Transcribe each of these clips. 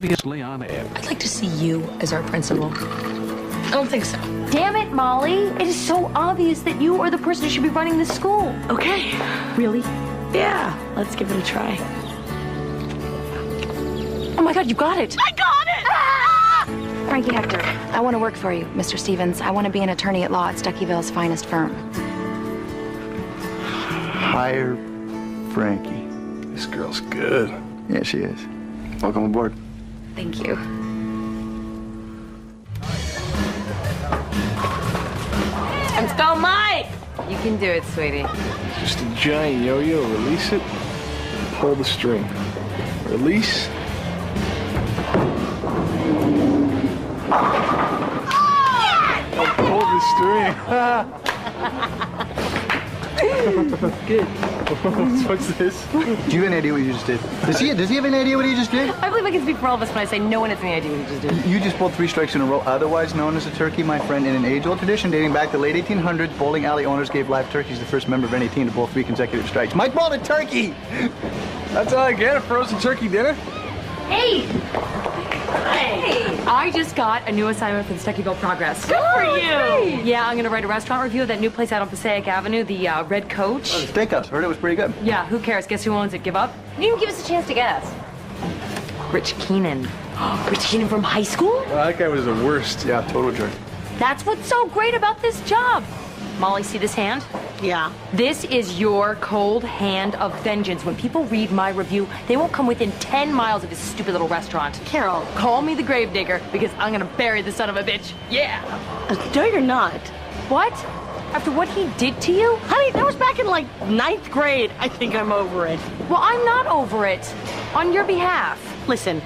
Previously on air. I'd like to see you as our principal. I don't think so. Damn it, Molly. It is so obvious that you are the person who should be running this school. Okay. Really? Yeah, let's give it a try. Oh my God, you got it. I got it! Ah! Frankie Hector, I want to work for you, Mr. Stevens. I want to be an attorney at law at Stuckyville's finest firm. Hire Frankie. This girl's good. Yeah, she is. Welcome aboard. Thank you. Let's go, Mike. You can do it, sweetie. Just a giant yo-yo. Release it. Pull the string. Release. Pull the string. Good. What's this? Do you have any idea what you just did? Does he have any idea what he just did? I believe I can speak for all of us when I say no one has any idea what you just did. You just pulled 3 strikes in a row, otherwise known as a turkey, my friend. In an age-old tradition dating back to the late 1800s, bowling alley owners gave live turkeys the first member of any team to bowl 3 consecutive strikes. Mike bowled a turkey! That's all I get, a frozen turkey dinner? Hey. Hey! I just got a new assignment for the Stuckyville Progress. Good for you. Yeah, I'm gonna write a restaurant review of that new place out on Passaic Avenue, the Red Coach. Steakhouse. Heard it was pretty good. Yeah, who cares? Guess who owns it? Give up? You didn't even give us a chance to guess. Rich Keenan. Rich Keenan from high school? Well, that guy was the worst. Yeah, total jerk. That's what's so great about this job. Molly, see this hand? Yeah. This is your cold hand of vengeance. When people read my review, they won't come within 10 miles of this stupid little restaurant. Carol. Call me the gravedigger, because I'm gonna bury the son of a bitch. Yeah. No, you're not. What? After what he did to you? Honey, that was back in like 9th grade. I think I'm over it. Well, I'm not over it. On your behalf. Listen,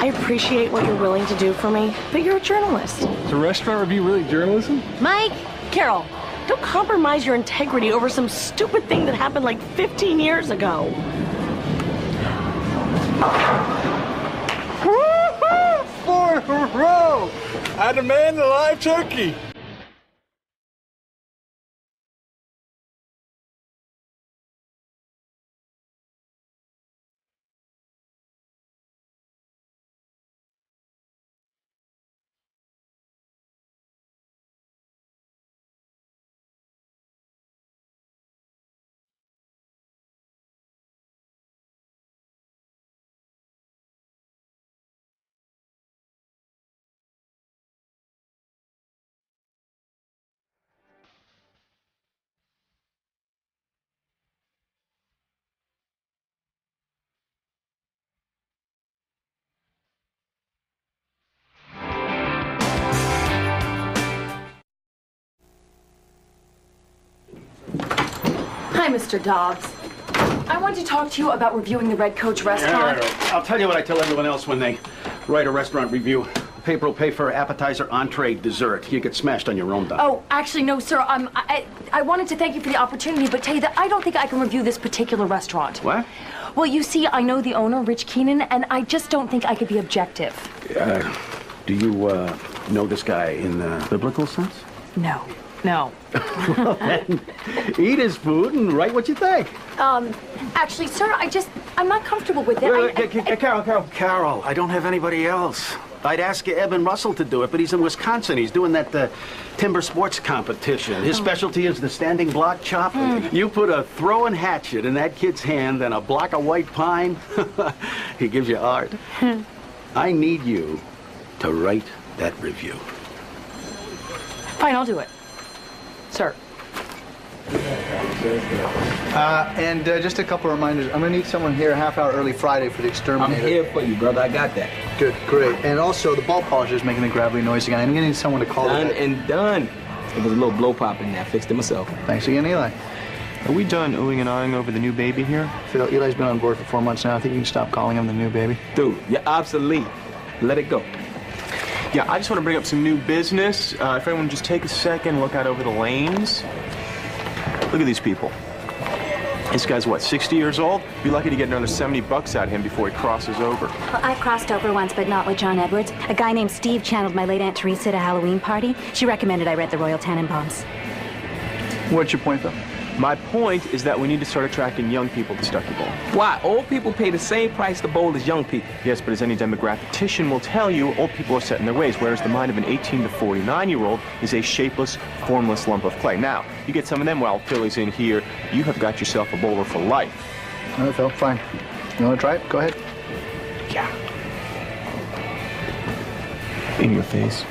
I appreciate what you're willing to do for me, but you're a journalist. Is a restaurant review really journalism? Mike, Carol, don't compromise your integrity over some stupid thing that happened like 15 years ago. 4 in a row! I demand a live turkey! Hi, Mr. Dobbs. I want to talk to you about reviewing the Red Coach restaurant. I'll tell you what I tell everyone else when they write a restaurant review. The paper will pay for appetizer, entree, dessert. You get smashed on your own dime. Oh, actually, no, sir. I wanted to thank you for the opportunity, but tell you that I don't think I can review this particular restaurant. What? Well, you see, I know the owner, Rich Keenan, and I just don't think I could be objective. Do you know this guy in the biblical sense? No. No. Well, then, eat his food and write what you think. Actually, sir, I'm not comfortable with it. Carol, I don't have anybody else. I'd ask Eben Russell to do it, but he's in Wisconsin. He's doing that timber sports competition. His specialty is the standing block chop. You put a throwing hatchet in that kid's hand and a block of white pine, he gives you art. I need you to write that review. Fine, I'll do it. Sir. And just a couple of reminders. I'm going to need someone here a half hour early Friday for the exterminator. I'm here for you, brother. I got that. Good, great. And also, the ball polisher is making a gravelly noise again. I'm going to need someone to call Done it. and done. There was a little blow pop in there. Fixed it myself. Thanks again, Eli. Are we done oohing and ahhing over the new baby here? Phil, Eli's been on board for 4 months now. I think you can stop calling him the new baby. Dude, you're obsolete. Let it go. Yeah, I just want to bring up some new business. If everyone would just take a second, look out over the lanes. Look at these people. This guy's, what, 60 years old? Be lucky to get another 70 bucks out of him before he crosses over. Well, I crossed over once, but not with John Edwards. A guy named Steve channeled my late Aunt Teresa at a Halloween party. She recommended I rent the Royal Tenenbaums. What's your point, though? My point is that we need to start attracting young people to Stucky Bowl. Why? Old people pay the same price to bowl as young people. Yes, but as any demographictician will tell you, old people are set in their ways, whereas the mind of an 18 to 49-year-old is a shapeless, formless lump of clay. Now, you get some of them wild fillies in here, you have got yourself a bowler for life. All right, Phil, fine. You want to try it? Go ahead. Yeah. In your face.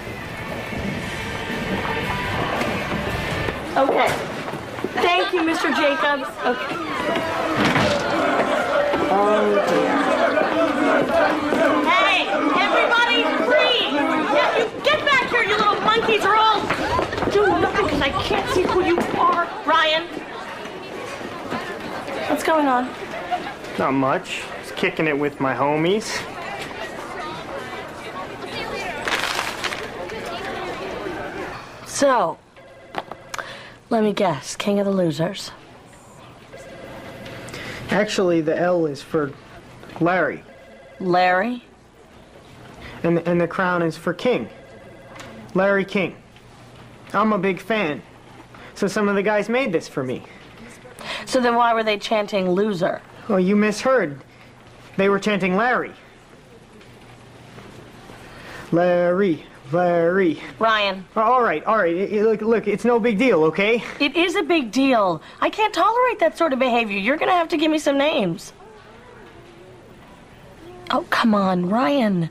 Okay. Thank you, Mr. Jacobs. Okay. Oh, dear. Hey, everybody, freeze! Yeah, you get back here, you little monkeys, or I'll do nothing because I can't see who you are, Ryan. What's going on? Not much. Just kicking it with my homies. So, let me guess, King of the Losers. Actually, the L is for Larry. Larry? And the crown is for King. Larry King. I'm a big fan. So some of the guys made this for me. So then why were they chanting loser? Oh, you misheard. They were chanting Larry. Larry. Larry. Ryan. All right. Look, it's no big deal, okay? It is a big deal. I can't tolerate that sort of behavior. You're gonna have to give me some names. Oh, come on, Ryan.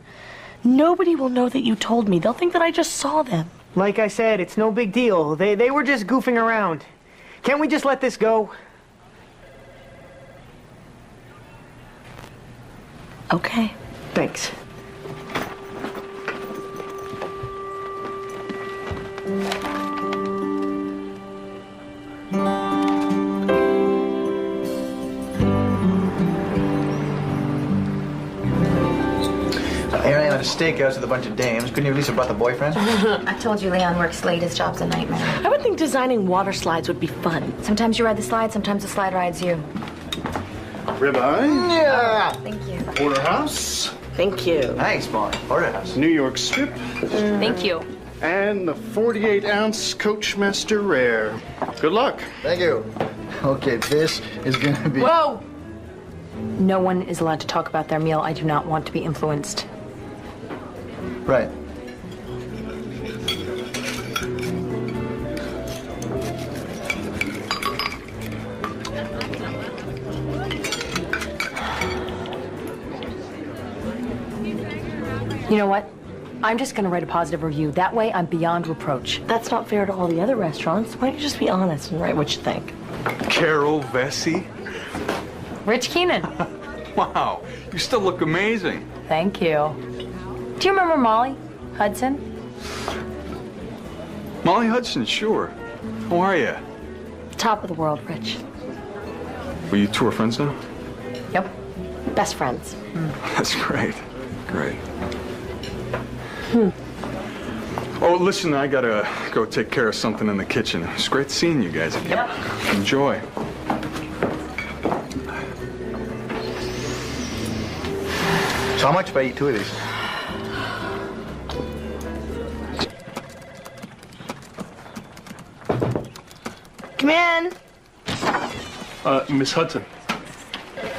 Nobody will know that you told me. They'll think that I just saw them. Like I said, it's no big deal. They were just goofing around. Can't we just let this go? Okay. Thanks. Here I am at a steakhouse with a bunch of dames. Couldn't you at least have brought the boyfriend? I told you Leon works late. His job's a nightmare. I would think designing water slides would be fun. Sometimes you ride the slide, sometimes the slide rides you. Ribeye. Yeah. Thank you. Porterhouse. Thank you. Thanks, Molly. Porterhouse. New York strip. Thank you. And the 48-ounce Coachmaster Rare. Good luck. Thank you. Okay, this is gonna be... Whoa! No one is allowed to talk about their meal. I do not want to be influenced. Right. You know what? I'm just gonna write a positive review. That way I'm beyond reproach. That's not fair to all the other restaurants. Why don't you just be honest and write what you think? Carol Vesey? Rich Keenan. Wow, you still look amazing. Thank you. Do you remember Molly Hudson? Molly Hudson, sure. How are you? Top of the world, Rich. Well, you two are friends now? Yep. Best friends. That's great. Great. Oh, listen, I gotta go take care of something in the kitchen. It's great seeing you guys again. Yep. Enjoy. So how much if I eat two of these? Come in. Miss Hudson.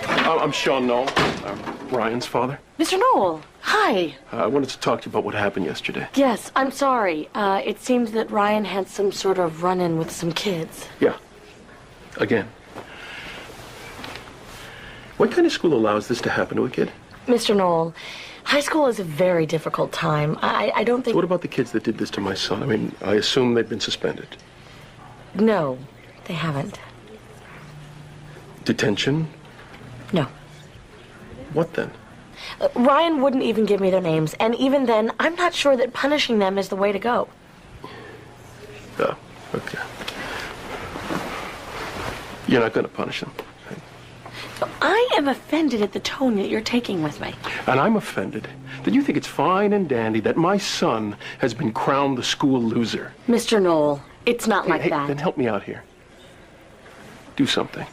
I'm Sean Knoll. I'm Ryan's father. Mr. Knoll, hi. I wanted to talk to you about what happened yesterday. Yes, I'm sorry. It seems that Ryan had some sort of run-in with some kids. Yeah. Again. What kind of school allows this to happen to a kid? Mr. Knoll, high school is a very difficult time. I don't think... What about the kids that did this to my son? I mean, I assume they've been suspended. No, they haven't. Detention? No. What then? Ryan wouldn't even give me their names, and even then, I'm not sure that punishing them is the way to go. Oh, okay. You're not going to punish them. I am offended at the tone that you're taking with me. And I'm offended that you think it's fine and dandy that my son has been crowned the school loser. Mr. Knoll, it's not like that. Then help me out here. Do something.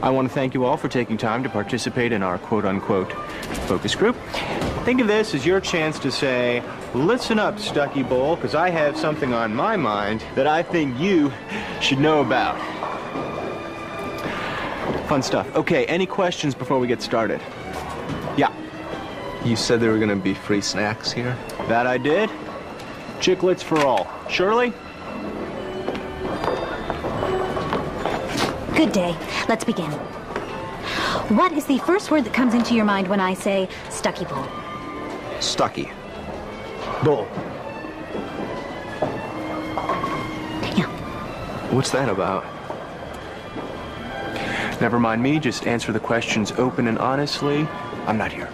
I want to thank you all for taking time to participate in our quote-unquote focus group. Think of this as your chance to say, listen up, Stucky Bull, because I have something on my mind that I think you should know about. Fun stuff. Okay, any questions before we get started? Yeah. You said there were going to be free snacks here? That I did. Chiclets for all. Shirley? Good day. Let's begin. What is the first word that comes into your mind when I say Stucky Bull? Stucky. Bull. Yeah. What's that about? Never mind me, just answer the questions open and honestly. I'm not here.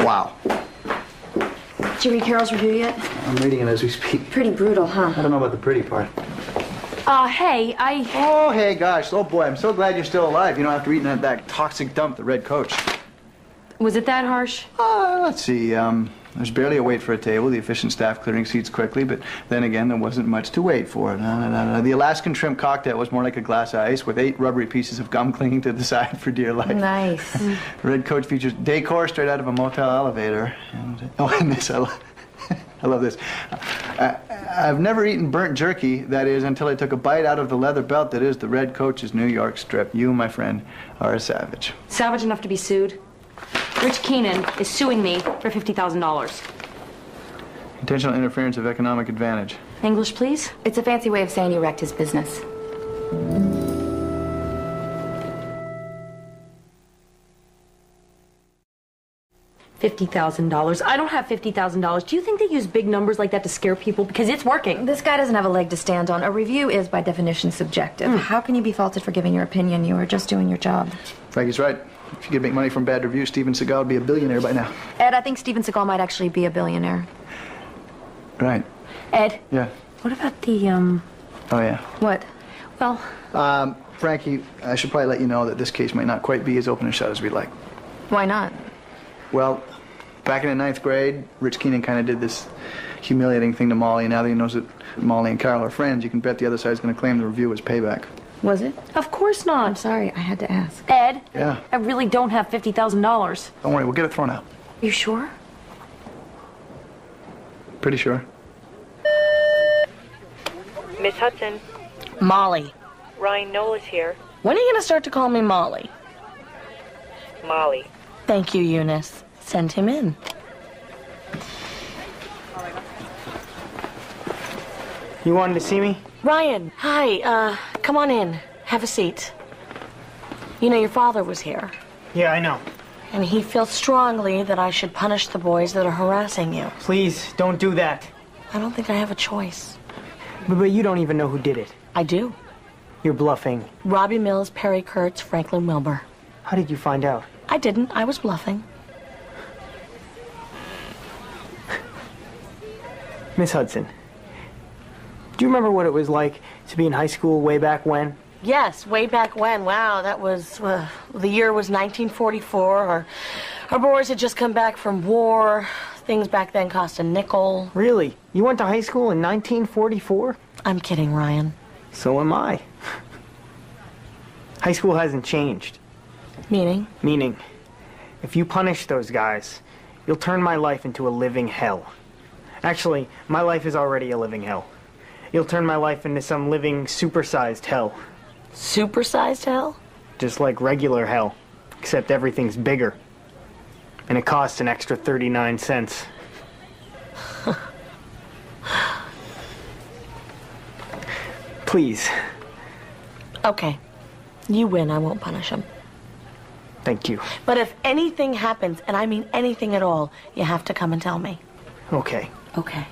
Wow. Did you read Carol's review yet? I'm reading it as we speak. Pretty brutal, huh? I don't know about the pretty part. Hey, Oh, hey, gosh. Oh, boy, I'm so glad you're still alive. You don't have to eat that toxic dump, the Red Coach. Was it that harsh? Let's see. There's barely a wait for a table. The efficient staff clearing seats quickly, but then again, there wasn't much to wait for. The Alaskan shrimp cocktail was more like a glass of ice with 8 rubbery pieces of gum clinging to the side for dear life. Nice. The Red Coach features decor straight out of a motel elevator. And this, I love this. I've never eaten burnt jerky, that is, until I took a bite out of the leather belt that is the Red Coach's New York strip. You, my friend, are a savage. Savage enough to be sued? Rich Keenan is suing me for $50,000. Intentional interference of economic advantage. English, please? It's a fancy way of saying you wrecked his business. $50,000. I don't have $50,000. Do you think they use big numbers like that to scare people? Because it's working. This guy doesn't have a leg to stand on. A review is, by definition, subjective. How can you be faulted for giving your opinion? You are just doing your job. Frankie's right. If you could make money from bad reviews, Steven Seagal would be a billionaire by now. Ed, I think Steven Seagal might actually be a billionaire. Right. Ed? Yeah. What about the, Oh, yeah. What? Well... Frankie, I should probably let you know that this case might not quite be as open and shut as we'd like. Why not? Well, back in the 9th grade, Rich Keenan kind of did this humiliating thing to Molly, and now that he knows that Molly and Carol are friends, you can bet the other side's going to claim the review as payback. Was it? Of course not. I'm sorry, I had to ask. Ed? Yeah? I really don't have $50,000. Don't worry, we'll get it thrown out. You sure? Pretty sure. Miss Hudson, Molly. Ryan Nola's here. When are you going to start to call me Molly? Molly. Thank you, Eunice. Send him in. You wanted to see me? Ryan, hi. Come on in. Have a seat. You know, your father was here. Yeah, I know. And he feels strongly that I should punish the boys that are harassing you. Please, don't do that. I don't think I have a choice. But you don't even know who did it. I do. You're bluffing. Robbie Mills, Perry Kurtz, Franklin Wilbur. How did you find out? I didn't. I was bluffing. Miss Hudson, do you remember what it was like to be in high school way back when? Yes, way back when. Wow, that was, the year was 1944. Our boys had just come back from war. Things back then cost a nickel. Really? You went to high school in 1944? I'm kidding, Ryan. So am I. High school hasn't changed. Meaning? Meaning, if you punish those guys, you'll turn my life into a living hell. Actually, my life is already a living hell. You'll turn my life into some living supersized hell. Supersized hell? Just like regular hell, except everything's bigger. And it costs an extra 39 cents. Please. Okay. You win. I won't punish him. Thank you. But if anything happens, and I mean anything at all, you have to come and tell me. Okay. Okay.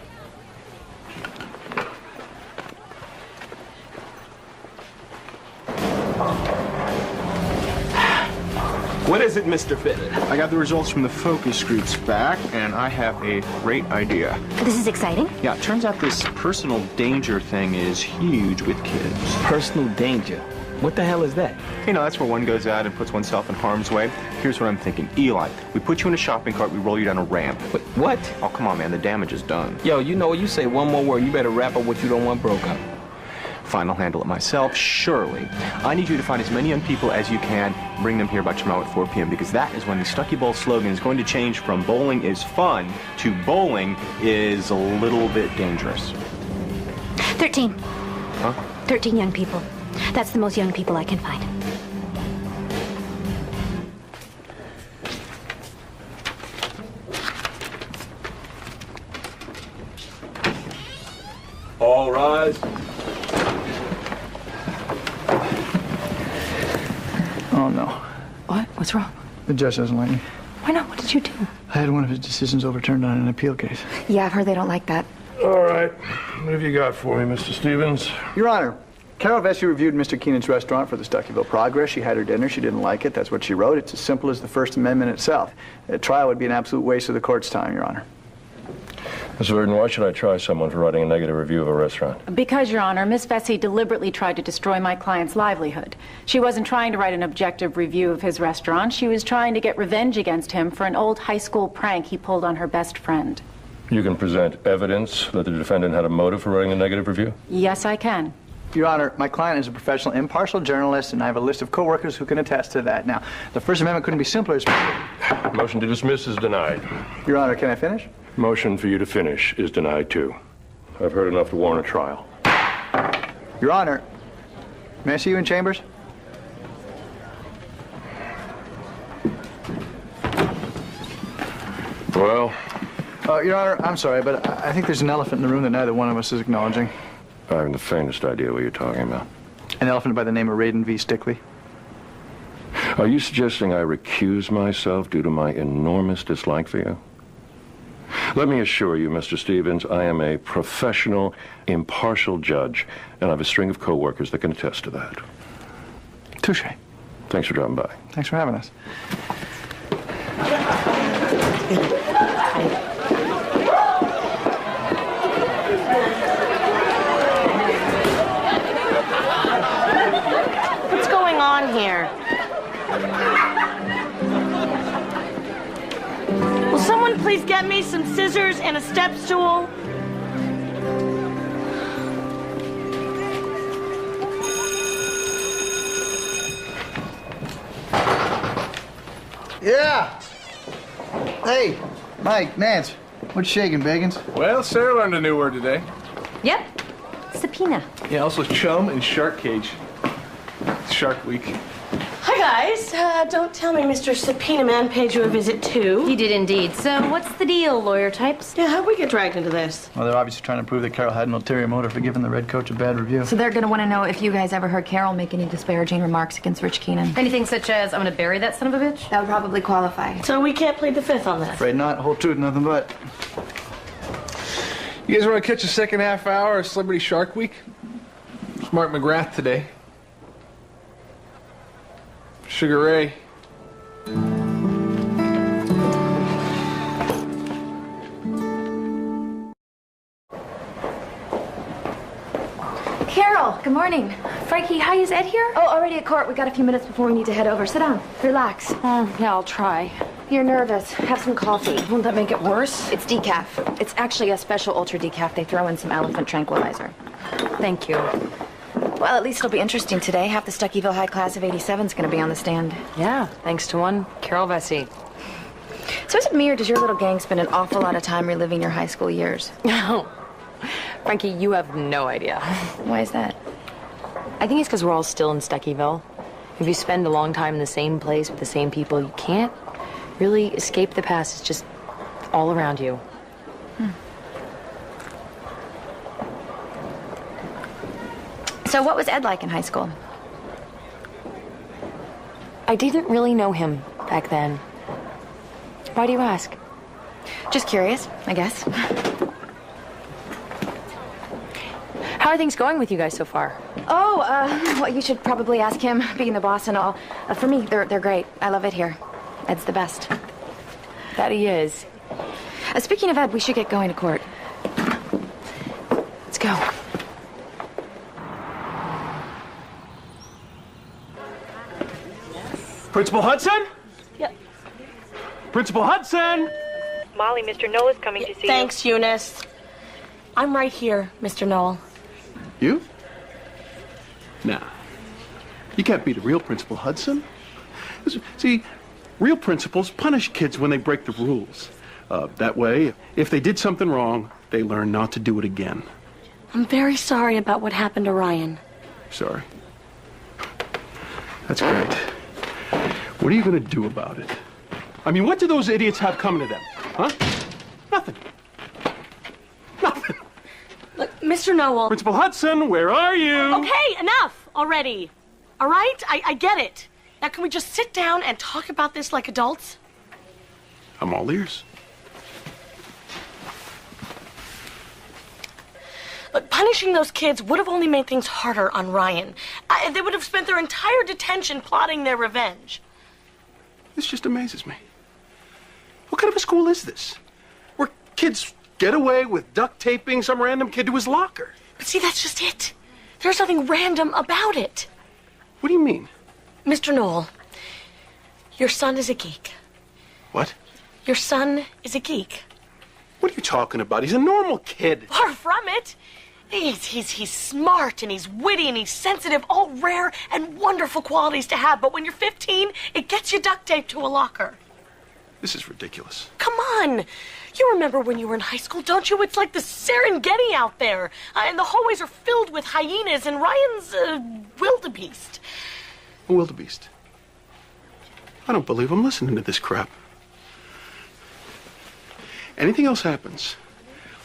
What is it, Mr. Fitted? I got the results from the focus groups back, and I have a great idea. This is exciting. Yeah, it turns out this personal danger thing is huge with kids. Personal danger? What the hell is that? You know, that's where one goes out and puts oneself in harm's way. Here's what I'm thinking. Eli, we put you in a shopping cart, we roll you down a ramp. Wait, what? Oh, come on, man, the damage is done. Yo, you know, you say one more word, you better wrap up what you don't want broke up. Fine, I'll handle it myself, surely. I need you to find as many young people as you can, bring them here by tomorrow at 4 p.m. because that is when the Stucky Bowl slogan is going to change from bowling is fun to bowling is a little bit dangerous. 13. Huh? 13 young people. That's the most young people I can find. All rise. Oh, no. What? What's wrong? The judge doesn't like me. Why not? What did you do? I had one of his decisions overturned on an appeal case. Yeah, I've heard they don't like that. All right. What have you got for me, Mr. Stevens? Your Honor, Carol Vesey reviewed Mr. Keenan's restaurant for the Stuckyville Progress. She had her dinner. She didn't like it. That's what she wrote. It's as simple as the First Amendment itself. A trial would be an absolute waste of the court's time, Your Honor. Ms. Verdon, why should I try someone for writing a negative review of a restaurant? Because, Your Honor, Miss Vesey deliberately tried to destroy my client's livelihood. She wasn't trying to write an objective review of his restaurant. She was trying to get revenge against him for an old high school prank he pulled on her best friend. You can present evidence that the defendant had a motive for writing a negative review? Yes, I can. Your Honor, my client is a professional, impartial journalist, and I have a list of co-workers who can attest to that. Now, the First Amendment couldn't be simpler. Motion to dismiss is denied. Your Honor, can I finish? Motion for you to finish is denied, too. I've heard enough to warrant a trial. Your Honor, may I see you in chambers? Well? Your Honor, I'm sorry, but I think there's an elephant in the room that neither one of us is acknowledging. I haven't the faintest idea what you're talking about. An elephant by the name of Raiden V. Stickley. Are you suggesting I recuse myself due to my enormous dislike for you? Let me assure you, Mr. Stevens, I am a professional, impartial judge, and I have a string of co-workers that can attest to that. Touche. Thanks for dropping by. Thanks for having us. What's going on here? Will someone please get me some scissors and a step stool? Yeah. Hey, Mike, Nance, what's shaking, Bagans? Well, Sarah learned a new word today. Yep. Subpoena. Yeah, also chum and shark cage. It's Shark Week. Hi, guys. Don't tell me Mr. Subpoena Man paid you a visit, too. He did indeed. So what's the deal, lawyer types? Yeah, how'd we get dragged into this? Well, they're obviously trying to prove that Carol had an ulterior motive for giving the red coach a bad review. So they're going to want to know if you guys ever heard Carol make any disparaging remarks against Rich Keenan. Anything such as, I'm gonna bury that son of a bitch? That would probably qualify. So we can't plead the fifth on this? Afraid not. Whole truth, nothing but. You guys want to catch a second half hour of Celebrity Shark Week? It's Mark McGrath today. Sugar Ray. Carol, good morning. Frankie, hi, is Ed here? Oh, already at court. We got a few minutes before we need to head over. Sit down. Relax. Yeah, I'll try. You're nervous. Have some coffee. Won't that make it worse? It's decaf. It's actually a special ultra decaf. They throw in some elephant tranquilizer. Thank you. Well, at least it'll be interesting today. Half the Stuckyville High Class of '87 is going to be on the stand. Yeah, thanks to one Carol Vesey. So is it me, or does your little gang spend an awful lot of time reliving your high school years? No. Frankie, you have no idea. Why is that? I think it's because we're all still in Stuckyville. If you spend a long time in the same place with the same people, you can't really escape the past. It's just all around you. So what was Ed like in high school? I didn't really know him back then. Why do you ask? Just curious, I guess. How are things going with you guys so far? Oh, well, you should probably ask him, being the boss and all. For me, they're great. I love it here. Ed's the best. That he is. Speaking of Ed, we should get going to court. Let's go. Principal Hudson? Yeah. Principal Hudson! Molly, Mr. Knoll is coming to see Thanks, Eunice. I'm right here, Mr. Knoll. You? Nah. You can't beat a real principal, Hudson. See, real principals punish kids when they break the rules. That way, if they did something wrong, they learn not to do it again. I'm very sorry about what happened to Ryan. Sorry. That's great. What are you going to do about it? I mean, what do those idiots have coming to them? Huh? Nothing. Nothing. Look, Mr. Noel. Principal Hudson, where are you? Okay, enough already. All right? I get it. Now, can we just sit down and talk about this like adults? I'm all ears. Look, punishing those kids would have only made things harder on Ryan. They would have spent their entire detention plotting their revenge. This just amazes me. What kind of a school is this? Where kids get away with duct taping some random kid to his locker? But see, that's just it. There's nothing random about it. What do you mean? Mr. Noel, your son is a geek. What? Your son is a geek. What are you talking about? He's a normal kid. Far from it. He's smart and he's witty and he's sensitive, all rare and wonderful qualities to have. But when you're 15, it gets you duct taped to a locker. This is ridiculous. Come on. You remember when you were in high school, don't you? It's like the Serengeti out there. And the hallways are filled with hyenas and Ryan's wildebeest. A wildebeest? I don't believe I'm listening to this crap. Anything else happens,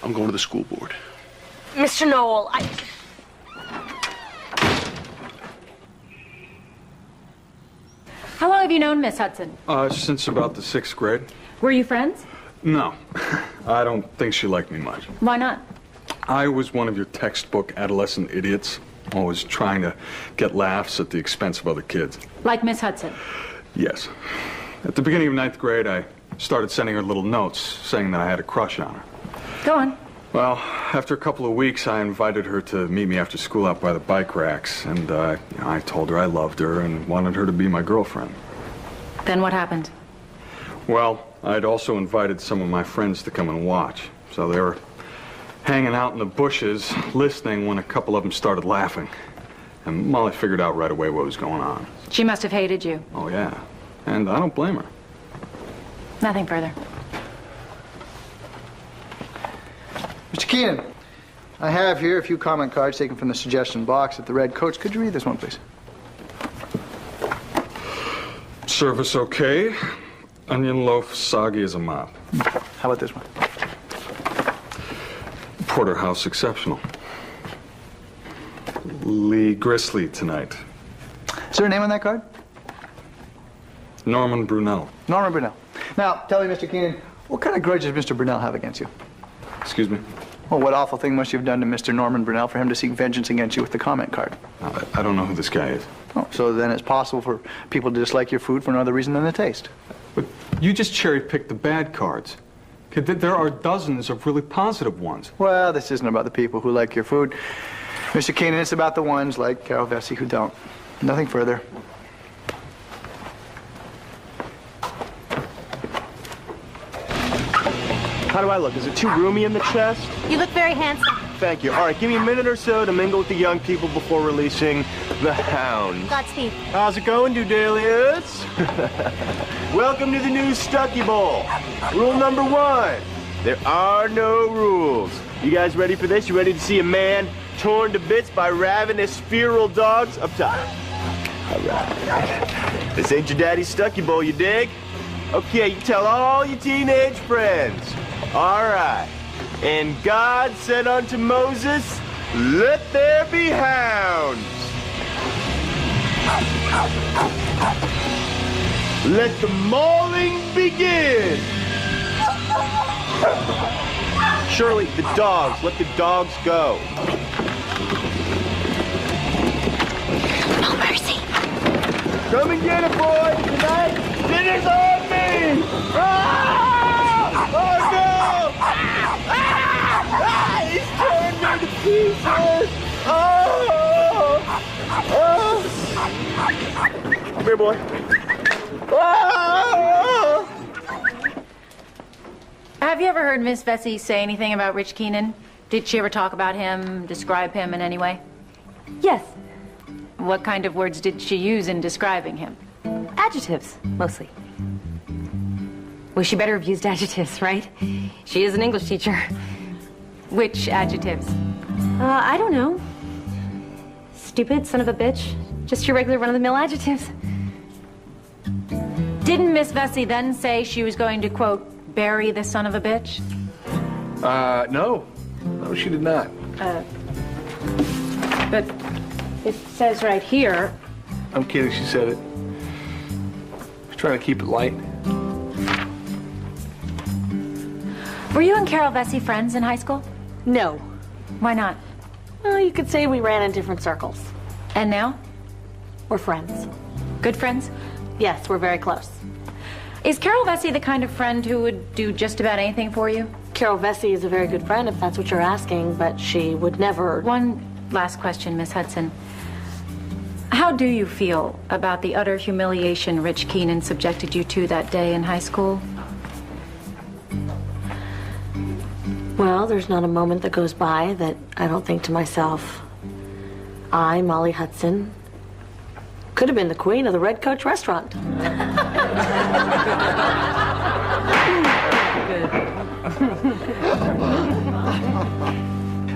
I'm going to the school board. Mr. Noel, How long have you known Miss Hudson? Since about the 6th grade. Were you friends? No, I don't think she liked me much. Why not? I was one of your textbook adolescent idiots, always trying to get laughs at the expense of other kids. Like Miss Hudson? Yes. At the beginning of 9th grade, I started sending her little notes saying that I had a crush on her. Go on. Well, after a couple of weeks, I invited her to meet me after school out by the bike racks, and I told her I loved her and wanted her to be my girlfriend. Then what happened? Well, I'd also invited some of my friends to come and watch, so they were hanging out in the bushes, listening when a couple of them started laughing. And Molly figured out right away what was going on. She must have hated you. Oh, yeah. And I don't blame her. Nothing further. Mr. Keenan, I have here a few comment cards taken from the suggestion box at the Red Coach. Could you read this one, please? Service okay. Onion loaf soggy as a mop. How about this one? Porterhouse exceptional. Lee Grizzly tonight. Is there a name on that card? Norman Brunel. Norman Brunel. Now, tell me, Mr. Keenan, what kind of grudge does Mr. Brunel have against you? Excuse me? Well, what awful thing must you have done to Mr. Norman Brunel for him to seek vengeance against you with the comment card? I don't know who this guy is. Oh, so then it's possible for people to dislike your food for no other reason than the taste. But you just cherry-picked the bad cards. There are dozens of really positive ones. Well, this isn't about the people who like your food. Mr. Keenan, it's about the ones like Carol Vesey who don't. Nothing further. How do I look? Is it too roomy in the chest? You look very handsome. Thank you. All right, give me a minute or so to mingle with the young people before releasing the hounds. Godspeed. How's it going, Dudalius? Welcome to the new Stucky Bowl. Rule number 1, there are no rules. You guys ready for this? You ready to see a man torn to bits by ravenous feral dogs? Up top. All right. This ain't your daddy's Stucky Bowl, you dig? Okay, you tell all your teenage friends. All right. And God said unto Moses, let there be hounds. Let the mauling begin. Shirley, the dogs. Let the dogs go. No mercy. Come and get it, boys. Tonight, dinner's on me. Ah! Oh, no! Ah! He's torn me to pieces. Oh! Oh! Come here, boy. Oh! Have you ever heard Miss Vesey say anything about Rich Keenan? Did she ever talk about him, describe him in any way? Yes. What kind of words did she use in describing him? Adjectives, mostly. Well, she better have used adjectives, right? She is an English teacher. Which adjectives? I don't know. Stupid, son of a bitch. Just your regular run-of-the-mill adjectives. Didn't Miss Vesey then say she was going to, quote, bury the son of a bitch? No. No, she did not. But it says right here. I'm kidding, she said it. She's trying to keep it light. Were you and Carol Vesey friends in high school? No. Why not? Well, you could say we ran in different circles. And now? We're friends. Good friends? Yes, we're very close. Is Carol Vesey the kind of friend who would do just about anything for you? Carol Vesey is a very good friend, if that's what you're asking, but she would never... One last question, Miss Hudson. How do you feel about the utter humiliation Rich Keenan subjected you to that day in high school? Well, there's not a moment that goes by that I don't think to myself, I, Molly Hudson, could have been the queen of the Red Coach restaurant.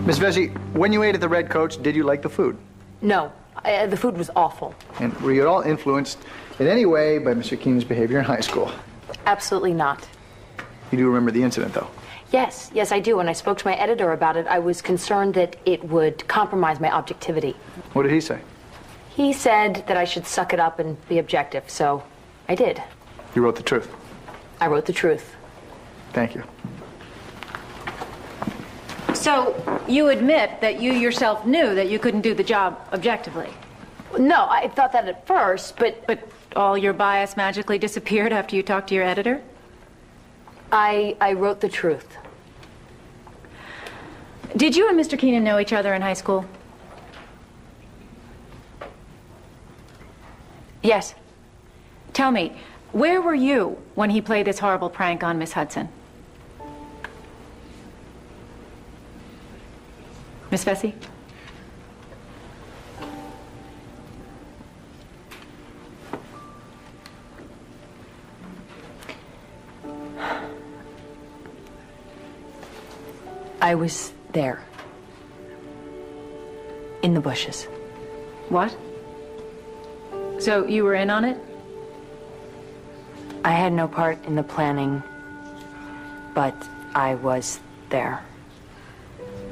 Miss Vesey, when you ate at the Red Coach, did you like the food? No, the food was awful. And were you at all influenced in any way by Mr. Keenan's behavior in high school? Absolutely not. You do remember the incident, though? Yes, I do. When I spoke to my editor about it, I was concerned that it would compromise my objectivity. What did he say? He said that I should suck it up and be objective, so I did. You wrote the truth. I wrote the truth. Thank you. So, you admit that you yourself knew that you couldn't do the job objectively? No, I thought that at first, but... But all your bias magically disappeared after you talked to your editor? I wrote the truth. Did you and Mr. Keenan know each other in high school? Yes. Tell me, where were you when he played this horrible prank on Miss Hudson? Miss Vesey? I was there. In the bushes. What? So you were in on it? I had no part in the planning, but I was there.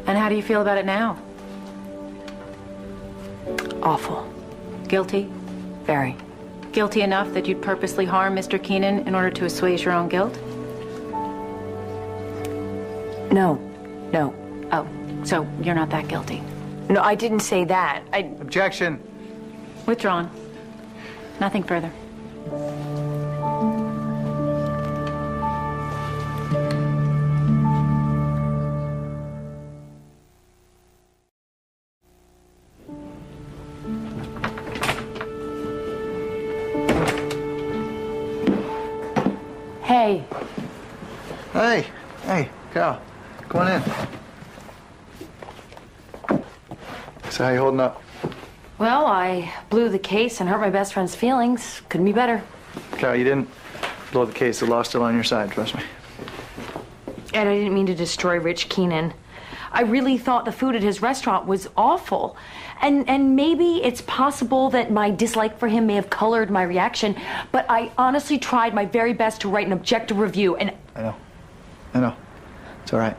And how do you feel about it now? Awful. Guilty? Very. Guilty enough that you'd purposely harm Mr. Keenan in order to assuage your own guilt? No. Oh, so you're not that guilty? No, I didn't say that. Objection. Withdrawn. Nothing further. Hey. Hey, Carol. Go on in. So how you holding up? Well, I blew the case and hurt my best friend's feelings. Couldn't be better. Carol, you didn't blow the case. The law's still on your side, trust me. And I didn't mean to destroy Rich Keenan. I really thought the food at his restaurant was awful. And maybe it's possible that my dislike for him may have colored my reaction, but I honestly tried my very best to write an objective review, and... I know. It's all right.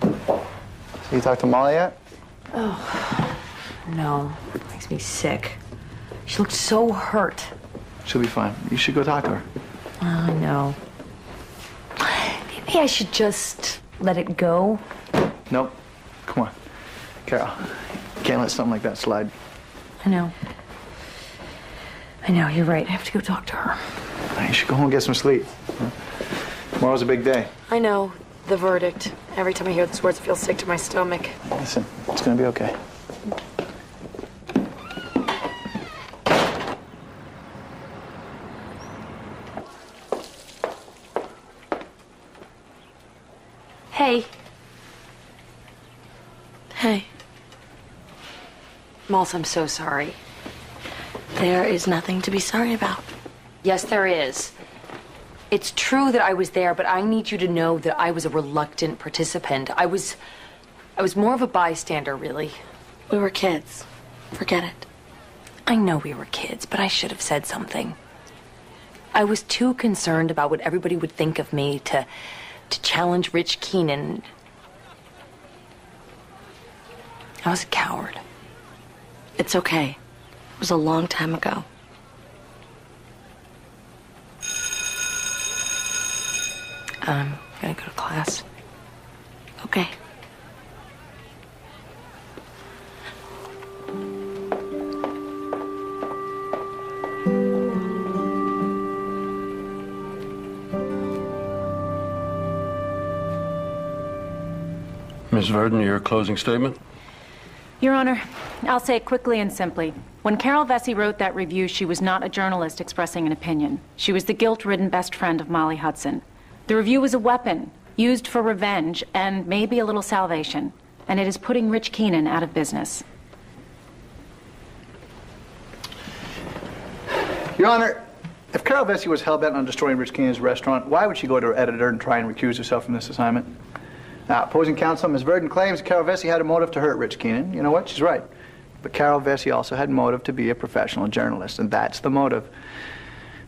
So you talked to Molly yet? Oh, no. Makes me sick. She looked so hurt. She'll be fine. You should go talk to her. I know. Maybe I should just let it go. Nope. Come on. Carol, you can't let something like that slide. I know, you're right. I have to go talk to her. You should go home and get some sleep. Tomorrow's a big day. I know. The verdict. Every time I hear those words, it feels sick to my stomach. Listen, it's gonna be okay. Hey. Hey. Moss, I'm so sorry. There is nothing to be sorry about. Yes, there is. It's true that I was there, but I need you to know that I was a reluctant participant. I was more of a bystander, really. We were kids. Forget it. I know we were kids, but I should have said something. I was too concerned about what everybody would think of me to challenge Rich Keenan. I was a coward. It's okay. It was a long time ago. I'm gonna go to class. Okay. Ms. Verdon, your closing statement? Your Honor, I'll say it quickly and simply. When Carol Vesey wrote that review, she was not a journalist expressing an opinion. She was the guilt-ridden best friend of Molly Hudson. The review was a weapon, used for revenge and maybe a little salvation. And it is putting Rich Keenan out of business. Your Honor, if Carol Vesey was hell-bent on destroying Rich Keenan's restaurant, why would she go to her editor and try and recuse herself from this assignment? Opposing counsel, Ms. Verdon claims Carol Vesey had a motive to hurt Rich Keenan. You know what? She's right. But Carol Vesey also had motive to be a professional journalist, and that's the motive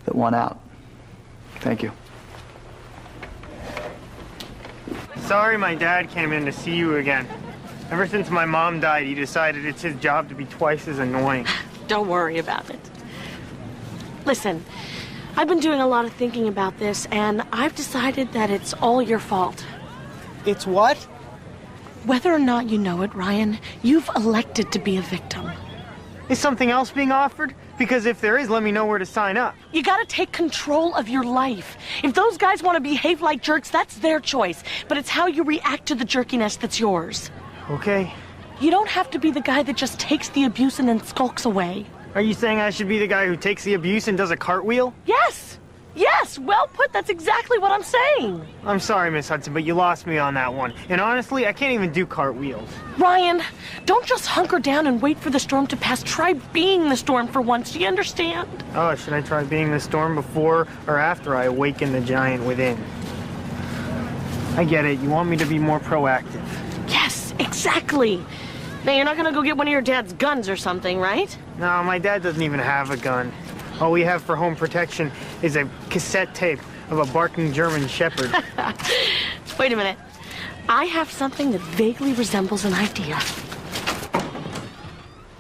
that won out. Thank you. Sorry my dad came in to see you again. Ever since my mom died, he decided it's his job to be twice as annoying. Don't worry about it. Listen, I've been doing a lot of thinking about this, and I've decided that it's all your fault. It's what? Whether or not you know it, Ryan, you've elected to be a victim. Is something else being offered? Because if there is, let me know where to sign up. You gotta take control of your life. If those guys want to behave like jerks, that's their choice. But it's how you react to the jerkiness that's yours. Okay. You don't have to be the guy that just takes the abuse and then skulks away. Are you saying I should be the guy who takes the abuse and does a cartwheel? Yes! Yes, well put. That's exactly what I'm saying. I'm sorry, Miss Hudson, but you lost me on that one. And honestly, I can't even do cartwheels. Ryan, don't just hunker down and wait for the storm to pass. Try being the storm for once. Do you understand? Oh, should I try being the storm before or after I awaken the giant within? I get it. You want me to be more proactive. Yes, exactly. Now, you're not gonna go get one of your dad's guns or something, right? No, my dad doesn't even have a gun. All we have for home protection is a cassette tape of a barking German shepherd. Wait a minute. I have something that vaguely resembles an idea.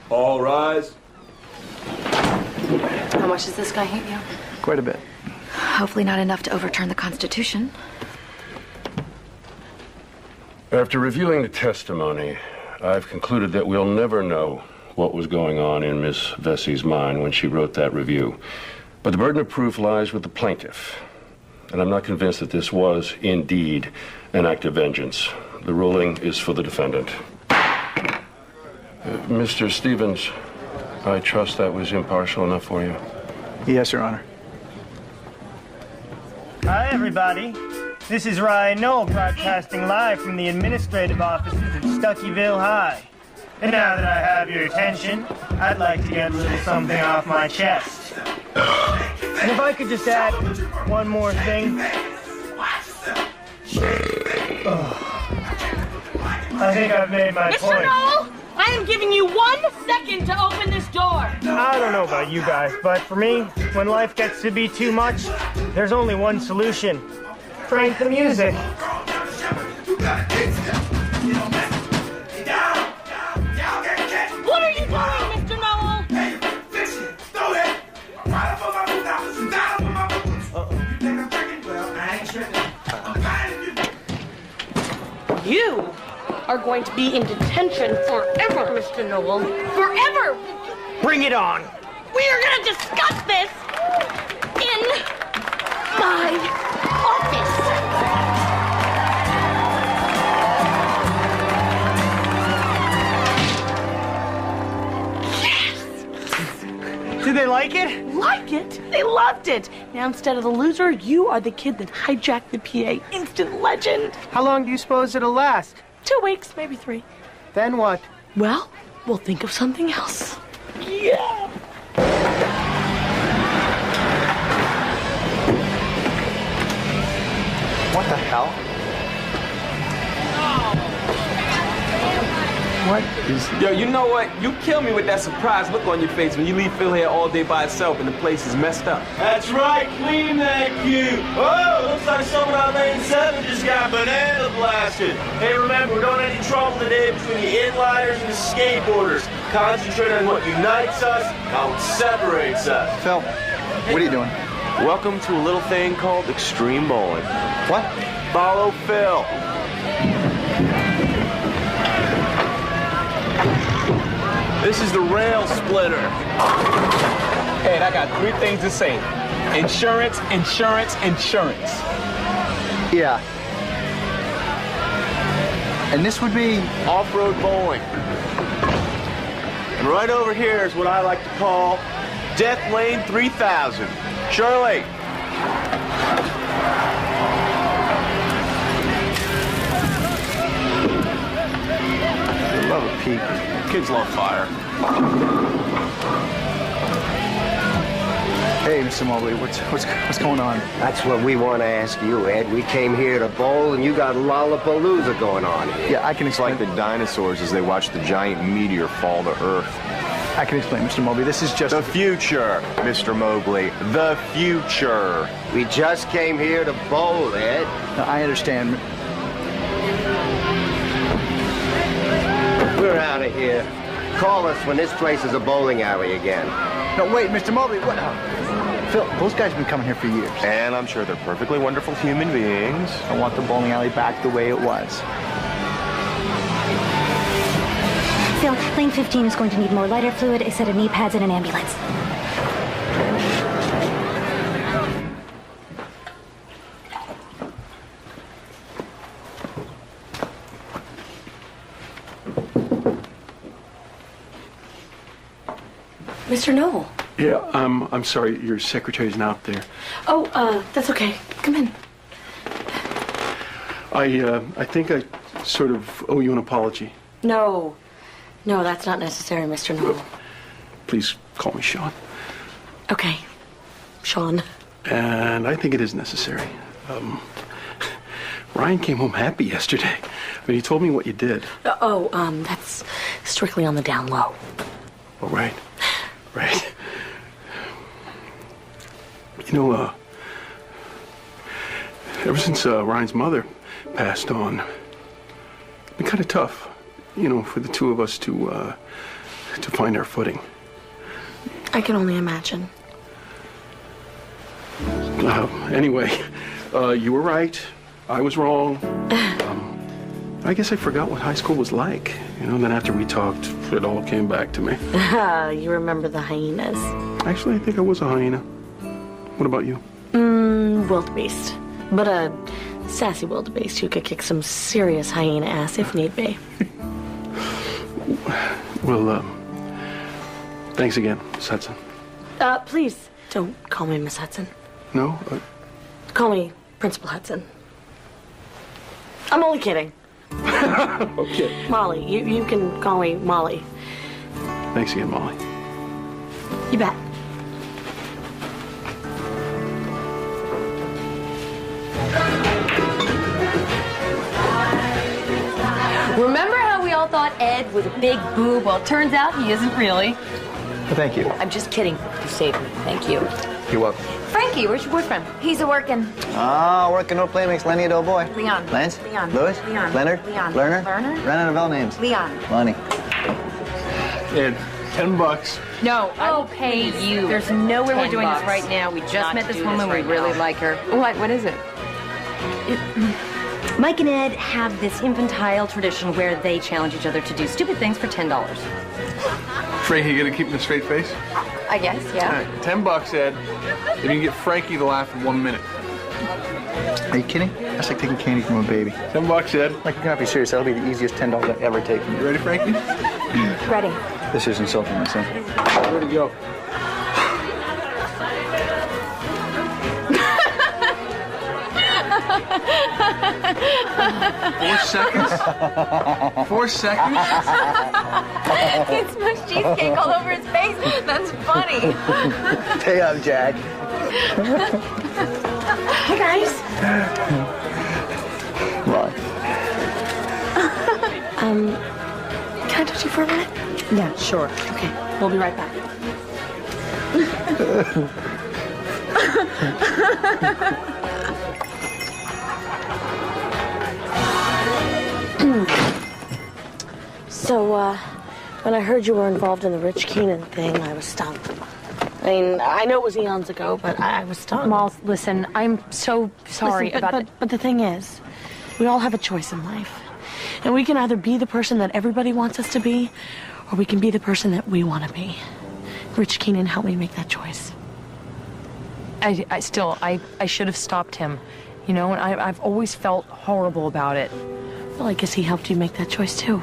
All rise. How much does this guy hate you? Quite a bit. Hopefully not enough to overturn the Constitution. After reviewing the testimony, I've concluded that we'll never know what was going on in Miss Vesey's mind when she wrote that review. But the burden of proof lies with the plaintiff. And I'm not convinced that this was, indeed, an act of vengeance. The ruling is for the defendant. Mr. Stevens, I trust that was impartial enough for you? Yes, Your Honor. Hi, everybody. This is Ryan Knoll broadcasting live from the administrative offices at Stuckyville High. And now that I have your attention, I'd like to get a little something off my chest. And if I could just add one more thing. I think I've made my point. Mr. Knoll, I am giving you 1 second to open this door. I don't know about you guys, but for me, when life gets to be too much, there's only one solution. Crank the music. What are you doing, Mr. Knoll? You are going to be in detention forever, Mr. Knoll. Forever! Bring it on! We are going to discuss this in my office. Did they like it? Like it? They loved it. Now, instead of the loser, you are the kid that hijacked the PA. Instant legend. How long do you suppose it'll last? 2 weeks, maybe 3. Then what? Well, we'll think of something else. Yeah. What the hell? What is... Yo, you know what? You kill me with that surprised look on your face when you leave Phil here all day by itself and the place is messed up. That's right, clean that cube. Oh, looks like someone on lane 7 just got banana blasted. Hey, remember, we don't have any trouble today between the inliners and the skateboarders. Concentrate on what unites us, not what separates us. Phil, what are you doing? Welcome to a little thing called extreme bowling. What? Follow Phil. This is the rail splitter. Hey, I got 3 things to say. Insurance, insurance, insurance. Yeah. And this would be... Off-road bowling. And right over here is what I like to call Death Lane 3000. Shirley. I love a peak. Kids love fire. Hey, Mr. Mobley, what's going on? That's what we want to ask you, Ed. We came here to bowl, and you got Lollapalooza going on here. Yeah, I can explain. It's like the dinosaurs as they watch the giant meteor fall to Earth. I can explain, Mr. Mobley. This is just... The future, Mr. Mobley. The future. We just came here to bowl, Ed. No, I understand. We're out of here. Call us when this place is a bowling alley again. No, wait, Mr. Mobley, what? Phil, those guys have been coming here for years. And I'm sure they're perfectly wonderful human beings. I want the bowling alley back the way it was. Phil, lane 15 is going to need more lighter fluid, a set of knee pads, and an ambulance. Mr. Noble. Yeah, I'm sorry, your secretary's not there. Oh, that's okay. Come in. I think I sort of owe you an apology. No. No, that's not necessary, Mr. Noble. Please call me Sean. Okay. Sean. And I think it is necessary. Ryan came home happy yesterday. I mean, he told me what you did. That's strictly on the down low. Oh, right. Right. You know, ever since Ryan's mother passed on, it's been kind of tough, you know, for the two of us to find our footing. I can only imagine. Anyway, you were right. I was wrong. I guess I forgot what high school was like. You know, and then after we talked, it all came back to me. You remember the hyenas. Actually, I think I was a hyena. What about you? Wildebeest. But a sassy wildebeest who could kick some serious hyena ass if need be. Well, thanks again, Miss Hudson. Please don't call me Miss Hudson. No? Call me Principal Hudson. I'm only kidding. Okay. Molly. You can call me Molly. Thanks again, Molly. You bet. Remember how we all thought Ed was a big boob? Well, it turns out he isn't really. Well, thank you. I'm just kidding. You saved me. Thank you. You're welcome. Frankie, where's your boyfriend? He's a-working. Ah, working no play makes Lenny a dull boy. Leon. Lance? Leon. Louis? Leon. Leonard? Leon. Lerner? Lerner? Ran out of L names. Leon. Lonnie. Ed, $10. No, I'll pay you. There's no way we're doing this right now. We just met this woman. We really like her. What is it? Mike and Ed have this infantile tradition where they challenge each other to do stupid things for $10. Frankie, you gonna keep him a straight face? I guess, yeah. All right, $10, Ed. If you can get Frankie to laugh in 1 minute. Are you kidding? That's like taking candy from a baby. $10, Ed. Like, you cannot be serious. That'll be the easiest $10 I've ever taken. You ready, Frankie? Ready. This is insulting, my son. Where'd he go? 4 seconds? 4 seconds? He smushed cheesecake all over his face. That's funny. Stay up, Jack. Hey, guys. What? Can I touch you for a minute? Yeah, sure. Okay, we'll be right back. So, when I heard you were involved in the Rich Keenan thing, I was stunned. I mean, I know it was eons ago, but I was stunned. Mal, listen, I'm so sorry but the thing is, we all have a choice in life. And we can either be the person that everybody wants us to be, or we can be the person that we want to be. Rich Keenan helped me make that choice. I should have stopped him, you know, and I've always felt horrible about it. Well, I guess he helped you make that choice, too.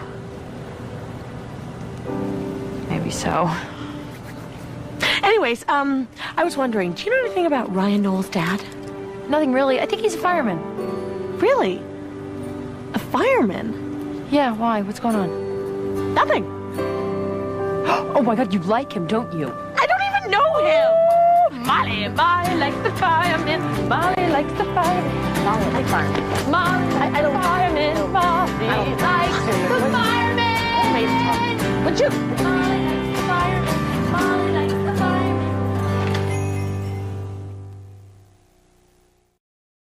Maybe so. Anyways, I was wondering, do you know anything about Ryan Knowles' dad? Nothing really. I think he's a fireman. Really? A fireman? Yeah, why? What's going on? Nothing. Oh my God, you like him, don't you? I don't even know him. Molly likes the fireman. Molly likes the fireman. Molly likes firemen. Molly likes I don't the fireman. Molly likes the fireman. Would you? Molly likes the fireman. Molly likes